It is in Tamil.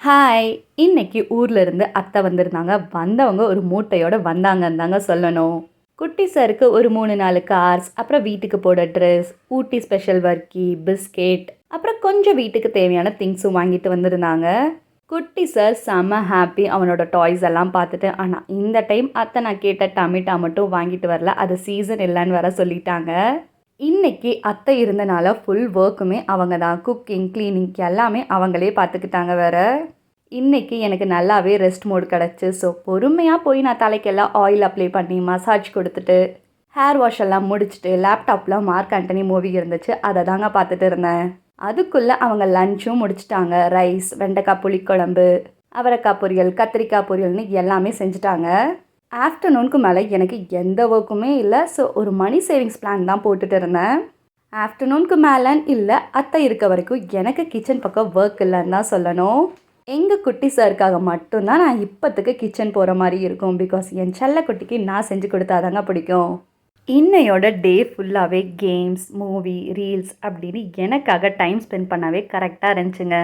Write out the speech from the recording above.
ஹாய்! இன்னைக்கு ஊர்ல இருந்து அத்தை வந்திருந்தாங்க. வந்தவங்க ஒரு மூட்டையோட வந்தாங்கன்னு தாங்க சொல்லணும். குட்டி சாருக்கு ஒரு 3, 4 கார்ஸ், அப்புறம் வீட்டுக்கு போட ட்ரெஸ், ஊட்டி ஸ்பெஷல் வர்க்கி, பிஸ்கெட், அப்புறம் கொஞ்சம் வீட்டுக்கு தேவையான திங்ஸும் வாங்கிட்டு வந்திருந்தாங்க. குட்டி சார் செம்ம ஹாப்பி அவனோட டாய்ஸ் எல்லாம் பார்த்துட்டு. ஆனால் இந்த டைம் அத்தை நான் கேட்ட டமிட்டா மட்டும் வாங்கிட்டு வரல. அது சீசன் இல்லைன்னு வேற சொல்லிட்டாங்க. இன்னைக்கு அத்தை இருந்தனால ஃபுல் ஒர்க்குமே அவங்க தான். குக்கிங், கிளீனிங் எல்லாமே அவங்களே பார்த்துக்கிட்டாங்க வேற. இன்னைக்கு எனக்கு நல்லாவே ரெஸ்ட் மோட் கிடச்சி. ஸோ பொறுமையாக போய் நான் தலைக்கெல்லாம் ஆயில் அப்ளை பண்ணி மசாஜ் கொடுத்துட்டு ஹேர் வாஷ் எல்லாம் முடிச்சுட்டு லேப்டாப்பில் மார்க் ஆண்டனி மூவி இருந்துச்சு, அதை தாங்க பார்த்துட்டு இருந்தேன். அதுக்குள்ளே அவங்க லஞ்சும் முடிச்சிட்டாங்க. ரைஸ், வெண்டைக்காய் புளிக்குழம்பு, அவரைக்காய் பொரியல், கத்திரிக்காய் பொரியல்னு எல்லாமே செஞ்சுட்டாங்க. ஆஃப்டர்நூனுக்கு மேலே எனக்கு எந்த ஒர்க்குமே இல்லை. ஸோ ஒரு மணி சேவிங்ஸ் பிளான் தான் போட்டுட்டு இருந்தேன். ஆஃப்டர்நூனுக்கு மேலேன்னு இல்லை, அத்தை இருக்க வரைக்கும் எனக்கு கிச்சன் பக்கம் ஒர்க் இல்லைன்னு தான் சொல்லணும். எங்கள் குட்டி சாருக்காக மட்டும்தான் நான் இப்போத்துக்கு கிச்சன் போகிற மாதிரி இருக்கும். பிகாஸ் என் செல்ல குட்டிக்கு நான் செஞ்சு கொடுத்தாதாங்க பிடிக்கும். இன்னையோட டே ஃபுல்லாகவே கேம்ஸ், மூவி, ரீல்ஸ் அப்படின்னு எனக்காக டைம் ஸ்பெண்ட் பண்ணவே கரெக்டாக இருந்துச்சுங்க.